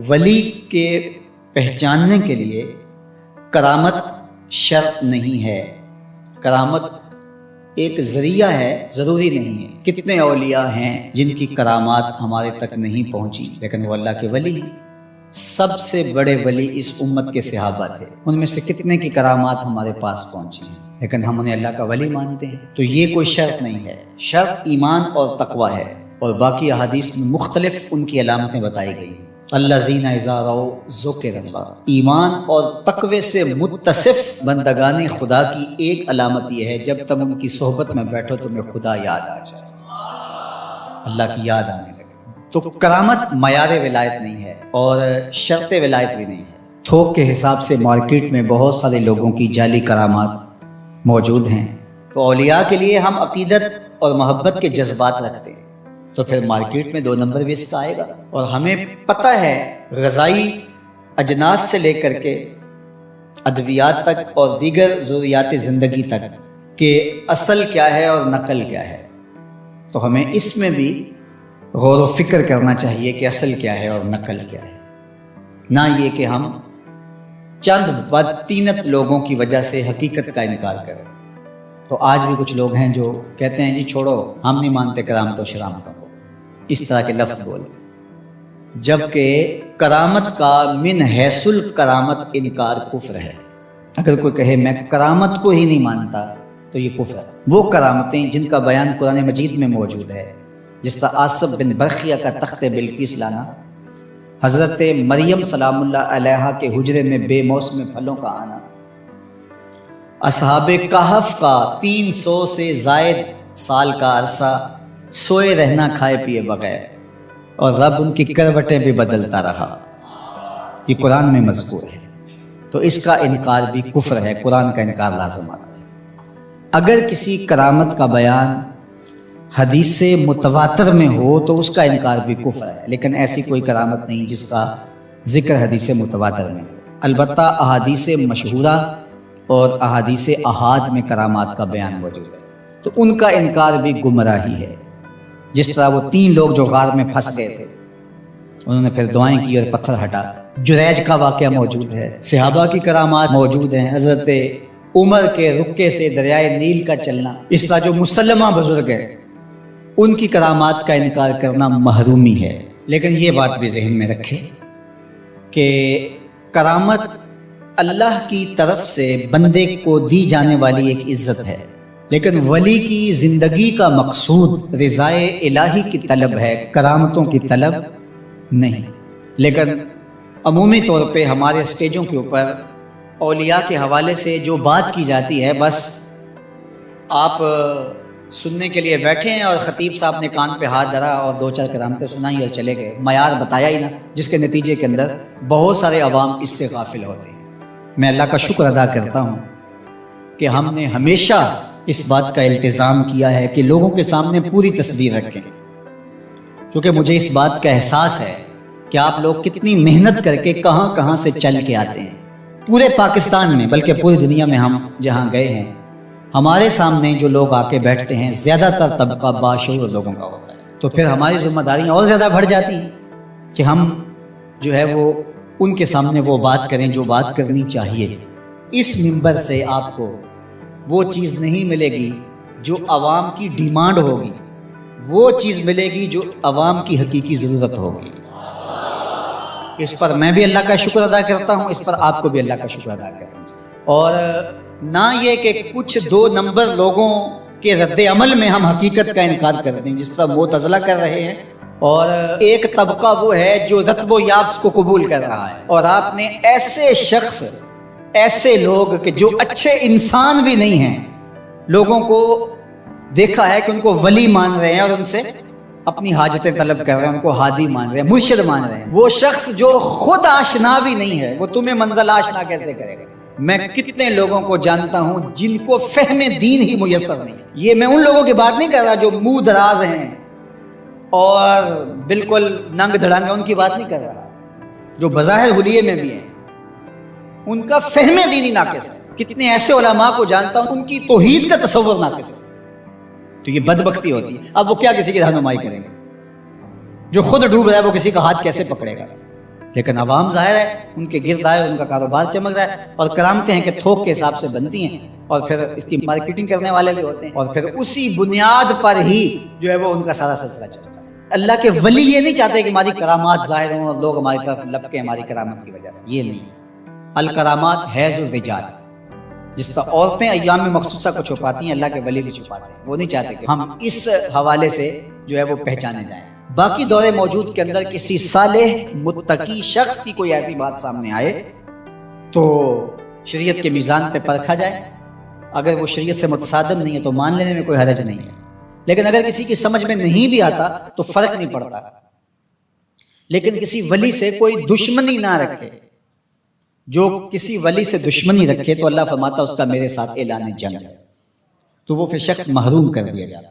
ولی کے پہچاننے کے لیے کرامت شرط نہیں ہے، کرامت ایک ذریعہ ہے، ضروری نہیں ہے۔ کتنے اولیاء ہیں جن کی کرامات ہمارے تک نہیں پہنچی لیکن وہ اللہ کے ولی ہیں۔ سب سے بڑے ولی اس امت کے صحابہ تھے، ان میں سے کتنے کی کرامات ہمارے پاس پہنچی ہیں لیکن ہم انہیں اللہ کا ولی مانتے ہیں۔ تو یہ کوئی شرط نہیں ہے، شرط ایمان اور تقوی ہے، اور باقی احادیث میں مختلف ان کی علامتیں بتائی گئی ہیں۔ الذین اذا رأوا ذکر اللہ، ایمان اور تقوی سے متصف بندگان خدا کی ایک علامت یہ ہے جب تم ان کی صحبت میں بیٹھو تمہیں خدا یاد آ جائے، اللہ کی یاد آنے لگے۔ تو کرامت معیار ولایت نہیں ہے اور شرط ولایت بھی نہیں ہے۔ تھوک کے حساب سے مارکیٹ میں بہت سارے لوگوں کی جعلی کرامات موجود ہیں، تو اولیاء کے لیے ہم عقیدت اور محبت کے جذبات رکھتے ہیں تو پھر مارکیٹ میں 2 نمبر بھی اس کا آئے گا۔ اور ہمیں پتہ ہے غذائی اجناس سے لے کر کے ادویات تک اور دیگر ضروریات زندگی تک کہ اصل کیا ہے اور نقل کیا ہے، تو ہمیں اس میں بھی غور و فکر کرنا چاہیے کہ اصل کیا ہے اور نقل کیا ہے، نہ یہ کہ ہم چند بدطینت لوگوں کی وجہ سے حقیقت کا انکار کریں۔ تو آج بھی کچھ لوگ ہیں جو کہتے ہیں جی چھوڑو، ہم نہیں مانتے کرامتوں شرامتوں کو، اس طرح کے لفظ بولتے ہیں، جبکہ کرامت کا من حیث الکرامت انکار کفر ہے۔ اگر کوئی کہے میں کرامت کو ہی نہیں مانتا تو یہ کفر ہے۔ وہ کرامتیں جن کا بیان قرآن مجید میں موجود ہے، جس طرح آصف بن برخیہ کا تخت بلقیس لانا، حضرت مریم سلام اللہ علیہا کے حجرے میں بے موسم پھلوں کا آنا، اصحاب کہف کا 300 سے زائد سال کا عرصہ سوئے رہنا کھائے پیے بغیر، اور رب ان کی کروٹیں بھی بدلتا رہا، یہ قرآن میں مذکور ہے۔ تو اس کا انکار بھی کفر ہے، قرآن کا انکار لازم آتا ہے۔ اگر کسی کرامت کا بیان حدیث متواتر میں ہو تو اس کا انکار بھی کفر ہے، لیکن ایسی کوئی کرامت نہیں جس کا ذکر حدیث متواتر میں ہو۔ البتہ احادیث مشہورہ اور احادیث احاد میں کرامات کا بیان موجود ہے، تو ان کا انکار بھی گمراہی ہے۔ جس طرح وہ 3 لوگ جو غار میں پھنس گئے تھے، انہوں نے پھر دعائیں کی اور پتھر ہٹا۔ جریج کا واقعہ موجود ہے، صحابہ کی کرامات موجود ہیں، حضرت عمر کے رکے سے دریائے نیل کا چلنا، اس طرح جو مسلمہ بزرگ ہیں ان کی کرامات کا انکار کرنا محرومی ہے۔ لیکن یہ بات بھی ذہن میں رکھے کہ کرامت اللہ کی طرف سے بندے کو دی جانے والی ایک عزت ہے، لیکن ولی کی زندگی کا مقصود رضائے الہی کی طلب ہے، کرامتوں کی طلب نہیں۔ لیکن عمومی طور پہ ہمارے اسٹیجوں کے اوپر اولیاء کے حوالے سے جو بات کی جاتی ہے، بس آپ سننے کے لیے بیٹھے ہیں اور خطیب صاحب نے کان پہ ہاتھ دھرا اور 2-4 کرامتیں سنائی اور چلے گئے، معیار بتایا ہی نہ، جس کے نتیجے کے اندر بہت سارے عوام اس سے غافل ہوتے ہیں۔ میں اللہ کا شکر ادا کرتا ہوں کہ ہم نے ہمیشہ اس بات کا التزام کیا ہے کہ لوگوں کے سامنے پوری تصویر رکھیں، کیونکہ مجھے اس بات کا احساس ہے کہ آپ لوگ کتنی محنت کر کے کہاں کہاں سے چل کے آتے ہیں، پورے پاکستان میں بلکہ پوری دنیا میں ہم جہاں گئے ہیں، ہمارے سامنے جو لوگ آ کے بیٹھتے ہیں زیادہ تر طبقہ باشعور لوگوں کا ہوتا ہے، تو پھر ہماری ذمہ داریاں اور زیادہ بڑھ جاتی ہیں کہ ہم جو ہے وہ ان کے سامنے وہ بات کریں جو بات کرنی چاہیے۔ اس منبر سے آپ کو وہ چیز نہیں ملے گی جو عوام کی ڈیمانڈ ہوگی، وہ چیز ملے گی جو عوام کی حقیقی ضرورت ہوگی۔ اس پر میں بھی اللہ کا شکر ادا کرتا ہوں، اس پر آپ کو بھی اللہ کا شکر ادا کرنا چاہیے، اور نہ یہ کہ کچھ 2 نمبر لوگوں کے رد عمل میں ہم حقیقت کا انکار کر دیں، جس طرح معتزلہ کر رہے ہیں، اور ایک طبقہ وہ ہے جو رتب و یابس کو قبول کر رہا ہے، اور آپ نے ایسے شخص، ایسے لوگ کہ جو اچھے انسان بھی نہیں ہیں، لوگوں کو دیکھا ہے کہ ان کو ولی مان رہے ہیں اور ان سے اپنی حاجتیں طلب کر رہے ہیں، ان کو ہادی مان رہے ہیں، مرشد مان رہے ہیں۔ وہ شخص جو خود آشنا بھی نہیں ہے، وہ تمہیں منزل آشنا کیسے کرے گا؟ میں کتنے لوگوں کو جانتا ہوں جن کو فہم دین ہی میسر نہیں۔ یہ میں ان لوگوں کی بات نہیں کر رہا جو منہ دراز ہیں اور بالکل ننگ دھڑنگ ہیں، ان کی بات نہیں کر رہا، جو بظاہر حلیے میں بھی ہیں، ان کا فہم دینی ناقص ہے۔ کتنے ایسے علماء کو جانتا ہوں ان کی توحید کا تصور ناقص ہے، تو یہ بدبختی ہوتی ہے۔ اب وہ کیا کسی کی رہنمائی کریں گے؟ جو خود ڈوب رہا ہے وہ کسی کا ہاتھ کیسے پکڑے گا؟ لیکن عوام ظاہر ہے ان کے گرد آئے، ان کا کاروبار چمک رہا ہے، اور کرامتیں ہیں کہ تھوک کے حساب سے بنتی ہیں، اور پھر اس کی مارکیٹنگ کرنے والے بھی ہوتے ہیں، اور پھر اسی بنیاد پر ہی جو ہے وہ ان کا سارا سلسلہ چلتا ہے۔ اللہ کے ولی یہ نہیں چاہتے کہ ہماری کرامات ظاہر ہوں اور لوگ ہماری طرف لپکیں ہماری کرامت کی وجہ سے، یہ نہیں۔ الکرامات حیض الرجال، جس طرح عورتیں ایام مخصوصہ کو چھپاتی ہیں، اللہ کے ولی بھی چھپاتے ہیں، وہ نہیں چاہتے کہ ہم اس حوالے سے جو ہے وہ پہچانے جائیں۔ باقی دور موجود کے اندر کسی صالح متقی شخص کی کوئی ایسی بات سامنے آئے تو شریعت کے میزان پہ پرکھا جائے، اگر وہ شریعت سے متصادم نہیں ہے تو مان لینے میں کوئی حرج نہیں ہے، لیکن اگر کسی کی سمجھ میں نہیں بھی آتا تو فرق نہیں پڑتا، لیکن کسی ولی سے کوئی دشمنی نہ رکھے۔ جو کسی ولی سے دشمنی رکھے تو اللہ فرماتا ہے اس کا میرے ساتھ اعلان جنگ ہے، تو وہ پھر شخص محروم کر دیا جاتا ہے۔